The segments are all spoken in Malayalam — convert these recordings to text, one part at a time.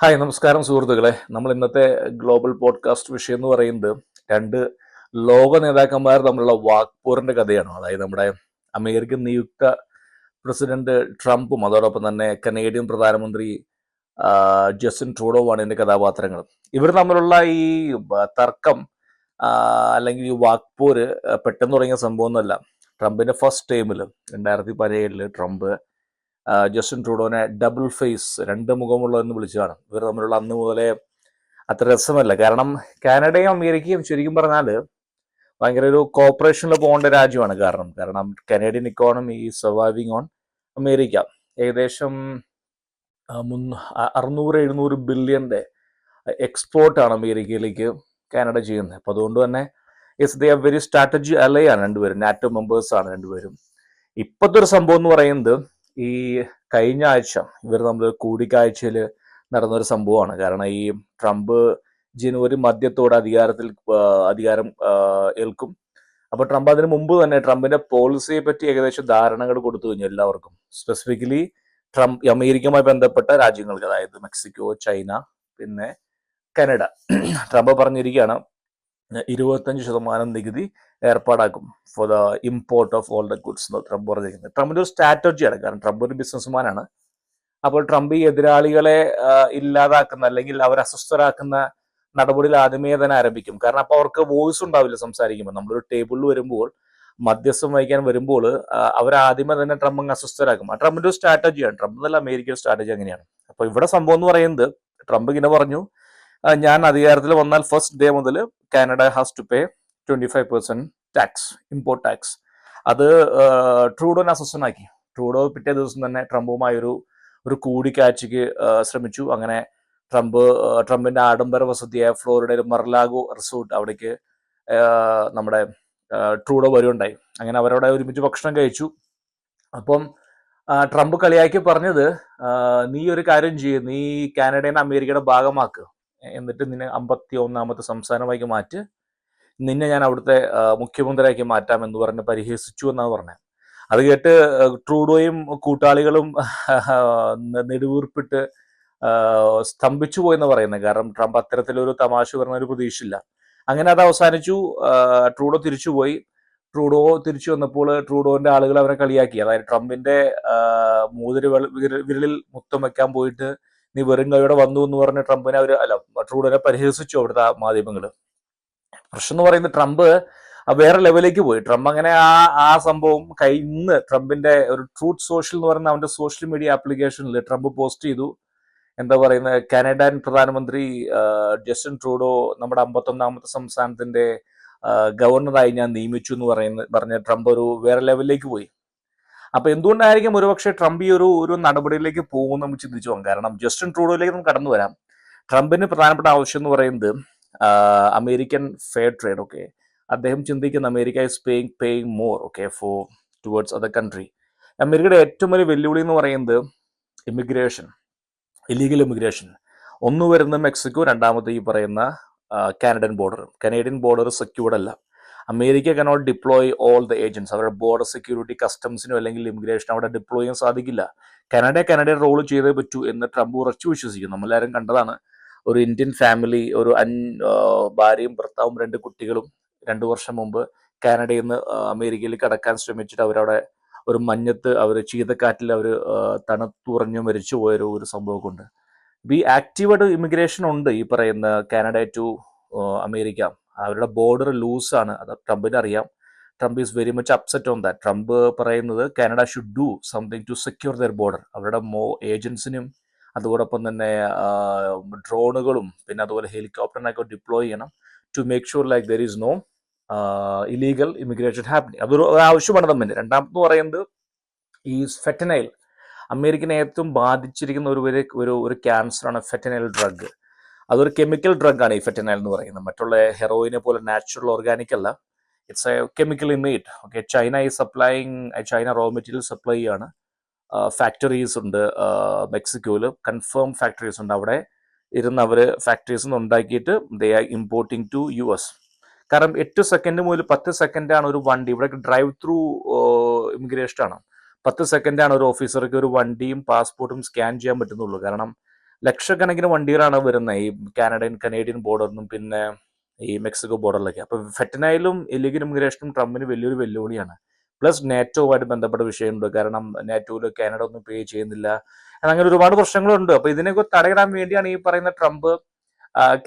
ഹായ് നമസ്കാരം സുഹൃത്തുക്കളെ. നമ്മൾ ഇന്നത്തെ ഗ്ലോബൽ പോഡ്കാസ്റ്റ് വിഷയം എന്ന് പറയുന്നത് രണ്ട് ലോക നേതാക്കന്മാർ തമ്മിലുള്ള വാക്പോരിന്റെ കഥയാണ്. അതായത് നമ്മുടെ അമേരിക്കൻ നിയുക്ത പ്രസിഡന്റ് ട്രംപും അതോടൊപ്പം തന്നെ കനേഡിയൻ പ്രധാനമന്ത്രി ജസ്റ്റിൻ ട്രൂഡോവുമാണ് ഇതിന്റെ കഥാപാത്രങ്ങൾ. ഇവർ തമ്മിലുള്ള ഈ തർക്കം അല്ലെങ്കിൽ ഈ വാക്പോര് പെട്ടെന്ന് തുടങ്ങിയ സംഭവമൊന്നുമല്ല. ട്രംപിന്റെ ഫസ്റ്റ് ടൈമിൽ 2017 ട്രംപ് ജസ്റ്റിൻ ട്രൂഡോനെ ഡബിൾ ഫേസ്, രണ്ട് മുഖമുള്ളതെന്ന് വിളിച്ചതാണ്. ഇവർ തമ്മിലുള്ള അന്ന് മുതലേ അത്ര രസമല്ല. കാരണം കാനഡയും അമേരിക്കയും ശരിക്കും പറഞ്ഞാൽ ഭയങ്കര ഒരു കോപ്പറേഷനിൽ പോകേണ്ട രാജ്യമാണ്. കാരണം Canadian economy surviving on America. ഏകദേശം 600-700 ബില്യൻ്റെ എക്സ്പോർട്ടാണ് അമേരിക്കയിലേക്ക് കാനഡ ചെയ്യുന്നത്. അപ്പോൾ അതുകൊണ്ട് തന്നെ ദേ ആർ വെരി സ്ട്രാറ്റജി അലയാണ് രണ്ടുപേരും. നാറ്റോ മെമ്പേഴ്സാണ് രണ്ടുപേരും. ഇപ്പോഴത്തെ ഒരു സംഭവം എന്ന് പറയുന്നത് ഈ കഴിഞ്ഞ ആഴ്ച ഇവർ നമ്മൾ കൂടിക്കാഴ്ചയിൽ നടന്നൊരു സംഭവമാണ്. കാരണം ഈ ട്രംപ് ജനുവരി മധ്യത്തോടെ അധികാരം ഏൽക്കും. അപ്പോൾ ട്രംപ് അതിന് മുമ്പ് തന്നെ ട്രംപിന്റെ പോളിസിയെ പറ്റി ഏകദേശം ധാരണകൾ കൊടുത്തു കഴിഞ്ഞു എല്ലാവർക്കും. സ്പെസിഫിക്കലി അമേരിക്കയുമായി ബന്ധപ്പെട്ട രാജ്യങ്ങൾക്ക്, അതായത് മെക്സിക്കോ, ചൈന, പിന്നെ കാനഡ. ട്രംപ് പറഞ്ഞിരിക്കുകയാണ് 25% നികുതി ഏർപ്പാടാക്കും for the import of all the goods എന്ന് ട്രംപ് പറഞ്ഞിരിക്കുന്നത്. ട്രംപിന്റെ ഒരു സ്ട്രാറ്റജിയാണ്. കാരണം ട്രംപ് ഒരു ബിസിനസ്മാനാണ്. അപ്പോൾ ട്രംപ് ഈ എതിരാളികളെ ഇല്ലാതാക്കുന്ന അല്ലെങ്കിൽ അവരെ അസ്വസ്ഥരാക്കുന്ന നടപടിയിൽ ആദ്യമേ തന്നെ ആരംഭിക്കും. കാരണം അപ്പോൾ അവർക്ക് വോയിസ് ഉണ്ടാവില്ല സംസാരിക്കുമ്പോൾ. നമ്മളൊരു ടേബിളിൽ വരുമ്പോൾ, മധ്യസ്ഥം വഹിക്കാൻ വരുമ്പോൾ അവരാദ്യമേ തന്നെ ട്രംപ് അങ്ങ് അസ്വസ്ഥരാക്കും. ആ ട്രംപിന്റെ ഒരു സ്ട്രാറ്റജിയാണ്. ട്രംപ് എന്നല്ല, അമേരിക്കയുടെ സ്ട്രാറ്റജി അങ്ങനെയാണ്. അപ്പോൾ ഇവിടെ സംഭവം എന്ന് പറയുന്നത് ട്രംപ് ഇങ്ങനെ പറഞ്ഞു, ഞാൻ അധികാരത്തിൽ വന്നാൽ ഫസ്റ്റ് ഡേ മുതൽ Canada has to pay 25% tax, import tax. അത് ട്രൂഡോനെ അസ്വസ്ഥനാക്കി. ട്രൂഡോ പിറ്റേ ദിവസം തന്നെ ട്രംപുമായി ഒരു കൂടിക്കാഴ്ചയ്ക്ക് ശ്രമിച്ചു. അങ്ങനെ ട്രംപിന്റെ ആഡംബര വസതിയായ ഫ്ലോറിഡയിൽ മർലാഗോ റിസോർട്ട്, അവിടേക്ക് നമ്മുടെ ട്രൂഡോ വരുണ്ടായി. അങ്ങനെ അവരവിടെ ഒരുമിച്ച് ഭക്ഷണം കഴിച്ചു. അപ്പം ട്രംപ് കളിയാക്കി പറഞ്ഞത്, നീ ഒരു കാര്യം ചെയ്യും, നീ കാനഡയെ അമേരിക്കയുടെ ഭാഗമാക്കുക, എന്നിട്ട് നിന്നെ 51ാമത്തെ സംസ്ഥാനമാക്കി മാറ്റ്, നിന്നെ ഞാൻ അവിടുത്തെ മുഖ്യമന്ത്രിയാക്കി മാറ്റാം എന്ന് പറഞ്ഞ് പരിഹസിച്ചു എന്നാണ് പറഞ്ഞത്. അത് കേട്ട് ട്രൂഡോയും കൂട്ടാളികളും നെടുവീർപ്പിട്ട് സ്തംഭിച്ചു പോയെന്ന് പറയുന്നത്. കാരണം ട്രംപ് അത്തരത്തിലൊരു തമാശ പറഞ്ഞ ഒരു പ്രതീക്ഷയില്ല. അങ്ങനെ അത് അവസാനിച്ചു. ട്രൂഡോ തിരിച്ചുപോയി. ട്രൂഡോ തിരിച്ചു വന്നപ്പോൾ ട്രൂഡോന്റെ ആളുകൾ അവരെ കളിയാക്കി. അതായത് ട്രംപിന്റെ വിരലിൽ മുത്തം വെക്കാൻ പോയിട്ട് നീ വെറും കൈയോടെ വന്നു എന്ന് പറഞ്ഞ് ട്രൂഡോനെ പരിഹസിച്ചു അവിടുത്തെ മാധ്യമങ്ങൾ. പ്രശ്നം എന്ന് പറയുന്നത് ട്രംപ് വേറെ ലെവലിലേക്ക് പോയി. ട്രംപ് അങ്ങനെ ആ സംഭവം ഇന്ന് ട്രംപിന്റെ ഒരു ട്രൂത്ത് സോഷ്യൽ എന്ന് പറയുന്ന അവന്റെ സോഷ്യൽ മീഡിയ ആപ്ലിക്കേഷനിൽ ട്രംപ് പോസ്റ്റ് ചെയ്തു. എന്താ പറയുന്നത്, കാനഡൻ പ്രധാനമന്ത്രി ജസ്റ്റിൻ ട്രൂഡോ നമ്മുടെ 51ാമത്തെ സംസ്ഥാനത്തിന്റെ ഗവർണറായി ഞാൻ നിയമിച്ചു എന്ന് പറഞ്ഞ ട്രംപ് ഒരു വേറെ ലെവലിലേക്ക് പോയി. അപ്പൊ എന്തുകൊണ്ടായിരിക്കും ഒരുപക്ഷെ ട്രംപ് ഈ ഒരു നടപടിയിലേക്ക് പോകുമെന്ന് നമുക്ക് ചിന്തിച്ചു പോകാം. കാരണം ജസ്റ്റിൻ ട്രൂഡോയിലേക്ക് നമുക്ക് കടന്നു വരാം. ട്രംപിന് പ്രധാനപ്പെട്ട ആവശ്യം എന്ന് പറയുന്നത് അമേരിക്കൻ ഫെയർ ട്രേഡ്. ഓക്കെ, അദ്ദേഹം ചിന്തിക്കുന്ന America is paying more for towards other country. അമേരിക്കയുടെ ഏറ്റവും വലിയ വെല്ലുവിളി എന്ന് പറയുന്നത് ഇമിഗ്രേഷൻ, ഇല്ലീഗൽ ഇമിഗ്രേഷൻ. ഒന്ന് വരുന്ന മെക്സിക്കോ, രണ്ടാമത്തെ ഈ പറയുന്ന കനേഡിയൻ ബോർഡർ സെക്യൂർഡ് അല്ല. America cannot deploy all the agents. അവരുടെ ബോർഡർ സെക്യൂരിറ്റി, കസ്റ്റംസിനോ അല്ലെങ്കിൽ ഇമിഗ്രേഷനോ അവിടെ ഡിപ്ലോയ് ചെയ്യാൻ സാധിക്കില്ല. കനഡയുടെ റോൾ ചെയ്തേ പറ്റൂ എന്ന് ട്രംപ് ഉറച്ചു വിശ്വസിക്കുന്നു. നമ്മളെല്ലാവരും കണ്ടതാണ്. ഒരു ഇന്ത്യൻ ഫാമിലി, ഭാര്യയും ഭർത്താവും 2 കുട്ടികളും 2 വർഷം മുമ്പ് കാനഡയിൽ നിന്ന് അമേരിക്കയിൽ കടക്കാൻ ശ്രമിച്ചിട്ട് അവരവിടെ ഒരു മഞ്ഞത്ത് ചീതക്കാറ്റിൽ തണുത്തുറഞ്ഞു മരിച്ചു പോയൊരു സംഭവമൊക്കെ ഉണ്ട്. ഈ ആക്റ്റീവായിട്ട് ഇമിഗ്രേഷൻ ഉണ്ട് ഈ പറയുന്ന കാനഡ ടു അമേരിക്ക. അവരുടെ ബോർഡർ ലൂസാണ്. അത് ട്രംപിന് അറിയാം. Trump is very much upset on that. Trump പറയുന്നത് Canada should do something to secure their border. അവരുടെ ഏജൻസിനും അതോടൊപ്പം തന്നെ ഡ്രോണുകളും പിന്നെ അതുപോലെ ഹെലികോപ്റ്ററിനൊക്കെ ഡിപ്ലോയ് ചെയ്യണം to make sure like there is no illegal immigration happening. അതൊരു ആവശ്യമാണ് തമ്മിൽ. രണ്ടാമത്തെ പറയുന്നത് ഈ ഫെറ്റനൈൽ. അമേരിക്കനെ ഏറ്റവും ബാധിച്ചിരിക്കുന്ന ഒരു ക്യാൻസറാണ് ഫെറ്റനൈൽ ഡ്രഗ്. അതൊരു കെമിക്കൽ ഡ്രഗാണ് ഈ ഫെറ്റനൈൽ എന്ന് പറയുന്നത്. മറ്റുള്ള ഹെറോയിനെ പോലെ നാച്ചുറൽ ഓർഗാനിക് അല്ല. It's a chemically made. China raw material supply ചെയ്യാണ്. ഫാക്ടറീസ് ഉണ്ട് മെക്സിക്കോയിൽ, കൺഫേം ഫാക്ടറീസ് ഉണ്ട്. അവിടെ ഇരുന്ന് അവർ ഫാക്ടറീസ് നിന്ന് ഉണ്ടാക്കിയിട്ട് they are importing to US. കാരണം 8 സെക്കൻഡ് മുതൽ 10 സെക്കൻഡാണ് ഒരു വണ്ടി ഇവിടെ ഡ്രൈവ് ത്രൂ ഇമിഗ്രേഷൻ ആണ്. 10 സെക്കൻഡാണ് ഒരു ഓഫീസർക്ക് ഒരു വണ്ടിയും പാസ്പോർട്ടും സ്കാൻ ചെയ്യാൻ പറ്റുന്നുള്ളൂ. കാരണം ലക്ഷക്കണക്കിന് വണ്ടികളാണ് വരുന്നത് ഈ കനേഡിയൻ ബോർഡറിനും പിന്നെ ഈ മെക്സിക്കോ ബോർഡറിലൊക്കെ. അപ്പോൾ ഫെറ്റനൈലും ഇല്ലീഗൽ ഇമിഗ്രേഷനും ട്രംപിന് വലിയൊരു വെല്ലുവിളിയാണ്. പ്ലസ് നാറ്റോവുമായിട്ട് ബന്ധപ്പെട്ട വിഷയമുണ്ട്. കാരണം നാറ്റോയിൽ കാനഡ ഒന്നും പേ ചെയ്യുന്നില്ല, അങ്ങനെ ഒരുപാട് പ്രശ്നങ്ങളുണ്ട്. അപ്പോൾ ഇതിനൊക്കെ തടയിടാൻ വേണ്ടിയാണ് ഈ പറയുന്ന ട്രംപ്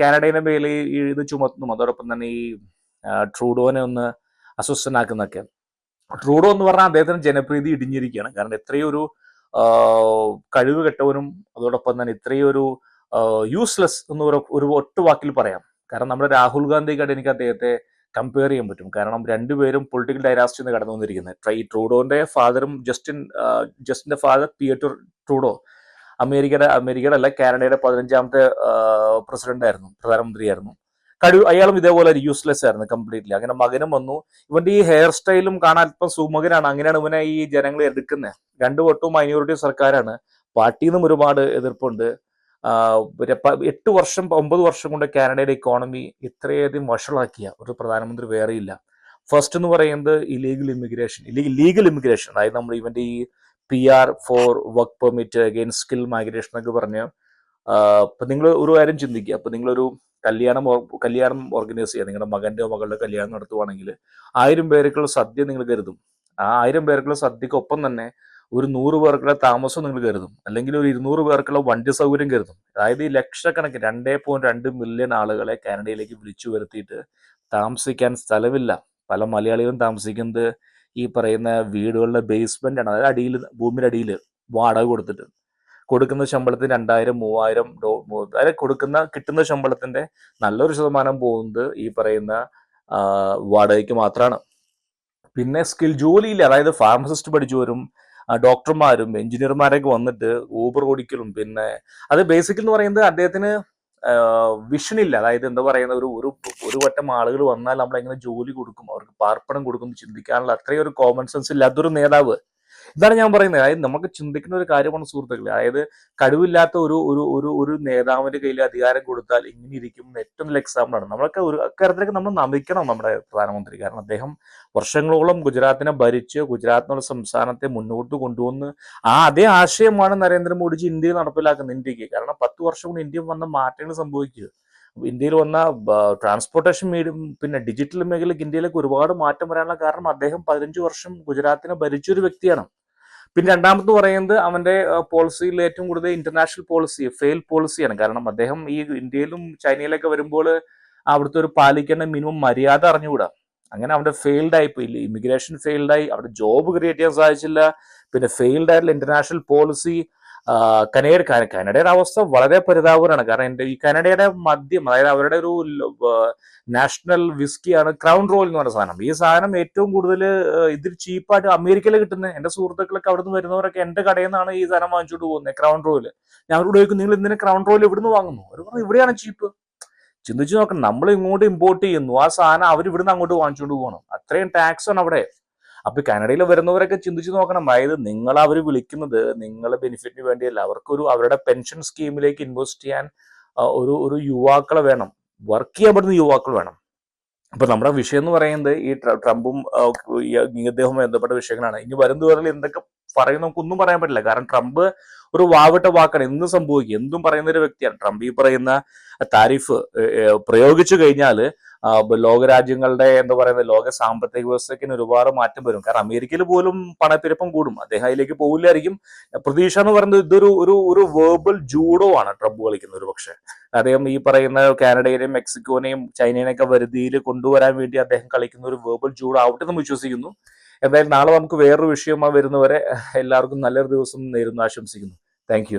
കാനഡയുടെ മേൽ ഇത് ചുമത്തുന്നു. അതോടൊപ്പം തന്നെ ഈ ട്രൂഡോനെ ഒന്ന് അസ്വസ്ഥനാക്കുന്നൊക്കെ. ട്രൂഡോ എന്ന് പറഞ്ഞാൽ അദ്ദേഹത്തിന് ജനപ്രീതി ഇടിഞ്ഞിരിക്കുകയാണ്. കാരണം എത്രയോ ഒരു കഴിവ് കെട്ടവനും അതോടൊപ്പം തന്നെ ഇത്രയും ഒരു യൂസ്ലെസ് എന്ന് ഒരു ഒറ്റ വാക്കിൽ പറയാം. കാരണം നമ്മുടെ രാഹുൽ ഗാന്ധിക്കായിട്ട് എനിക്ക് അദ്ദേഹത്തെ കമ്പയർ ചെയ്യാൻ പറ്റും. കാരണം രണ്ടുപേരും പൊളിറ്റിക്കൽ ഡൈനാസ്റ്റിയിൽ നിന്ന് കടന്നു വന്നിരിക്കുന്നത്. ഈ ട്രൂഡോന്റെ ഫാദറും ജസ്റ്റിന്റെ ഫാദർ പിയറ്റർ ട്രൂഡോ അമേരിക്കയുടെ അല്ല കാനഡയുടെ 15ാമത്തെ പ്രധാനമന്ത്രിയായിരുന്നു. അയാളും ഇതേപോലെ ഒരു യൂസ്ലെസ് ആയിരുന്നു കംപ്ലീറ്റ്ലി. അങ്ങനെ മകനും വന്നു. ഇവന്റെ ഈ ഹെയർ സ്റ്റൈലും കാണാൻ അല്പം സുമുഖനാണ്. അങ്ങനെയാണ് ഇവനെ ഈ ജനങ്ങൾ എടുക്കുന്നത്. 2 വട്ടവും മൈനോറിറ്റി സർക്കാരാണ്. പാർട്ടിയിൽ നിന്നും ഒരുപാട് എതിർപ്പുണ്ട്. 8 വർഷം 9 വർഷം കൊണ്ട് കാനഡയുടെ ഇക്കോണമി ഇത്രയധികം വഷളാക്കിയ ഒരു പ്രധാനമന്ത്രി വേറെയില്ല. ഫസ്റ്റ് എന്ന് പറയുന്നത് ലീഗൽ ഇമിഗ്രേഷൻ, അതായത് നമ്മൾ ഇവന്റെ ഈ PR four work permit against skill migration എന്നൊക്കെ പറഞ്ഞ് ഇപ്പൊ നിങ്ങൾ ഒരു കാര്യം ചിന്തിക്കുക. അപ്പൊ നിങ്ങളൊരു കല്യാണം ഓർഗനൈസ് ചെയ്യുക, നിങ്ങളുടെ മകന്റെ മകളുടെ കല്യാണം നടത്തുവാണെങ്കിൽ 1000 പേർക്കുള്ള സദ്യ നിങ്ങൾ കരുതും. ആ 1000 പേർക്കുള്ള സദ്യക്കൊപ്പം തന്നെ ഒരു 100 പേർക്കുള്ള താമസം നിങ്ങൾ കരുതും, അല്ലെങ്കിൽ ഒരു 200 പേർക്കുള്ള വണ്ടി സൗകര്യം കരുതും. അതായത് ഈ ലക്ഷക്കണക്കിന് 2.2 മില്യൺ ആളുകളെ കാനഡയിലേക്ക് വിളിച്ചു വരുത്തിയിട്ട് താമസിക്കാൻ സ്ഥലമില്ല. പല മലയാളികളും താമസിക്കുന്നത് ഈ പറയുന്ന വീടുകളുടെ ബേസ്മെന്റ് ആണ്, അതായത് ഭൂമിയുടെ അടിയിൽ വാടക കൊടുത്തിട്ട്. കൊടുക്കുന്ന ശമ്പളത്തിന് 2000-3000 അതായത് കിട്ടുന്ന ശമ്പളത്തിന്റെ നല്ലൊരു ശതമാനം പോകുന്നത് ഈ പറയുന്ന വാടകയ്ക്ക് മാത്രമാണ്. പിന്നെ സ്കിൽ ജോലിയില്ല, അതായത് ഫാർമസിസ്റ്റ് പഠിച്ചവരും ഡോക്ടർമാരും എഞ്ചിനീയർമാരൊക്കെ വന്നിട്ട് ഊബർ ഓടിക്കലും. പിന്നെ അത് ബേസിക്കൽ എന്ന് പറയുന്നത് അദ്ദേഹത്തിന് വിഷനില്ല. അതായത് എന്താ പറയുന്ന ഒരു വട്ടം ആളുകൾ വന്നാൽ നമ്മൾ എങ്ങനെ ജോലി കൊടുക്കും, അവർക്ക് പാർപ്പണം കൊടുക്കും ചിന്തിക്കാനുള്ള അത്രയും ഒരു കോമൺ സെൻസ് ഇല്ലാത്തൊരു നേതാവ്. ഇതാണ് ഞാൻ പറയുന്നത്. അതായത് നമുക്ക് ചിന്തിക്കുന്ന ഒരു കാര്യമാണ് സുഹൃത്തുക്കളെ. അതായത് കഴിവില്ലാത്ത ഒരു നേതാവിന്റെ കയ്യിൽ അധികാരം കൊടുത്താൽ ഇങ്ങനെ ഇരിക്കും ഏറ്റവും നല്ല എക്സാമ്പിളാണ്. നമ്മളൊക്കെ ഒരു അക്കാര്യത്തിലേക്ക് നമ്മൾ നമിക്കണം നമ്മുടെ പ്രധാനമന്ത്രി. കാരണം അദ്ദേഹം വർഷങ്ങളോളം ഗുജറാത്തിനെ ഭരിച്ച് ഗുജറാത്തിനുള്ള സംസ്ഥാനത്തെ മുന്നോട്ട് കൊണ്ടുവന്ന് അതേ ആശയമാണ് നരേന്ദ്രമോദിജി ഇന്ത്യയിൽ നടപ്പിലാക്കുന്നത്. ഇന്ത്യക്ക് കാരണം 10 വർഷം കൊണ്ട് ഇന്ത്യയിൽ വന്ന മാറ്റങ്ങൾ സംഭവിക്കുക. ഇന്ത്യയിൽ വന്ന ട്രാൻസ്പോർട്ടേഷൻ പിന്നെ ഡിജിറ്റൽ മേഖലയ്ക്ക് ഇന്ത്യയിലേക്ക് ഒരുപാട് മാറ്റം വരാനുള്ള കാരണം അദ്ദേഹം 15 വർഷം ഗുജറാത്തിനെ ഭരിച്ചൊരു വ്യക്തിയാണ്. പിന്നെ രണ്ടാമത് പറയുന്നത് അവന്റെ പോളിസിയിൽ ഏറ്റവും കൂടുതൽ ഇന്റർനാഷണൽ ഫെയിൽ പോളിസിയാണ്. കാരണം അദ്ദേഹം ഈ ഇന്ത്യയിലും ചൈനയിലൊക്കെ വരുമ്പോൾ അവിടുത്തെ ഒരു പാലിക്കേണ്ട മിനിമം മര്യാദ അറിഞ്ഞുകൂടാ. അങ്ങനെ അവിടെ ഫെയിൽഡ് ആയിപ്പോയില്ല. ഇമിഗ്രേഷൻ ഫെയിൽഡായി, അവിടെ ജോബ് ക്രിയേറ്റ് ചെയ്യാൻ സാധിച്ചില്ല. പിന്നെ ഫെയിൽഡ് ആയിട്ടുള്ള ഇന്റർനാഷണൽ പോളിസി. കാനഡയുടെ അവസ്ഥ വളരെ പരിതാപകരമാണ്. കാരണം ഈ കാനഡയുടെ മദ്യം, അതായത് അവരുടെ ഒരു നാഷണൽ വിസ്കിയാണ് ക്രൗൺ റോയൽ എന്ന് പറയുന്ന സാധനം. ഈ സാധനം ഏറ്റവും കൂടുതൽ ഇതിൽ ചീപ്പായിട്ട് അമേരിക്കയിൽ കിട്ടുന്നത്. എന്റെ സുഹൃത്തുക്കളൊക്കെ അവിടെ നിന്ന് വരുന്നവരൊക്കെ എന്റെ കടയിൽ നിന്നാണ് ഈ സാധനം വാങ്ങിച്ചോണ്ട് പോകുന്നത്, ക്രൗൺ റോയൽ. ഞാൻ അവരോട് ചോദിക്കും, നിങ്ങൾ എന്തിനാ ക്രൗൺ റോയൽ എവിടുന്ന് വാങ്ങുന്നു? അവർ പറഞ്ഞു ഇവിടെയാണ് ചീപ്പ്. ചിന്തിച്ചു നോക്കണം, നമ്മൾ ഇങ്ങോട്ട് ഇമ്പോർട്ട് ചെയ്യുന്നു, ആ സാധനം അവർ ഇവിടുന്ന് അങ്ങോട്ട് വാങ്ങിച്ചുകൊണ്ട് പോകണം. അത്രയും ടാക്സ് ആണ് അവിടെ. അപ്പൊ കാനഡയിൽ വരുന്നവരൊക്കെ ചിന്തിച്ചു നോക്കണം. അതായത് നിങ്ങൾ അവർ വിളിക്കുന്നത് നിങ്ങളെ ബെനിഫിറ്റിന് വേണ്ടിയല്ല, അവരുടെ പെൻഷൻ സ്കീമിലേക്ക് ഇൻവെസ്റ്റ് ചെയ്യാൻ ഒരു യുവാക്കളെ വേണം, വർക്ക് ചെയ്യാൻ പറ്റുന്ന യുവാക്കൾ വേണം. അപ്പൊ നമ്മുടെ വിഷയം എന്ന് പറയുന്നത് ഈ ട്രംപും ഇദ്ദേഹവും ബന്ധപ്പെട്ട വിഷയങ്ങളാണ്. ഇനി വരും തോറിൽ എന്തൊക്കെ പറയും നമുക്കൊന്നും പറയാൻ പറ്റില്ല. കാരണം ട്രംപ് ഒരു വാവിട്ട വാക്കാണ്, എന്തും സംഭവിക്കും, എന്തും പറയുന്ന ഒരു വ്യക്തിയാണ് ട്രംപ്. ഈ പറയുന്ന താരിഫ് പ്രയോഗിച്ചു കഴിഞ്ഞാൽ ലോകരാജ്യങ്ങളുടെ എന്താ പറയുന്നത് ലോക സാമ്പത്തിക വ്യവസ്ഥയ്ക്ക് ഒരുപാട് മാറ്റം വരും. കാരണം അമേരിക്കയിൽ പോലും പണപ്പെരുപ്പം കൂടും. അദ്ദേഹം അതിലേക്ക് പോകില്ലായിരിക്കും. പ്രതീക്ഷ എന്ന് പറയുന്നത് ഇതൊരു വേർബൽ ജൂഡോ ആണ് ട്രംപ് കളിക്കുന്നത്. ഒരു പക്ഷേ അദ്ദേഹം ഈ പറയുന്ന കാനഡയെയും മെക്സിക്കോനെയും ചൈനയെയൊക്കെ വരുതിയിൽ കൊണ്ടുവരാൻ വേണ്ടി അദ്ദേഹം കളിക്കുന്ന ഒരു വേർബൽ ജൂഡോ ആവട്ടെ എന്ന് വിശ്വസിക്കുന്നു. എന്തായാലും നാളെ നമുക്ക് വേറൊരു വിഷയമായി വരുന്നവരെ എല്ലാവർക്കും നല്ലൊരു ദിവസം നേരുന്നു ആശംസിക്കുന്നു. Thank you.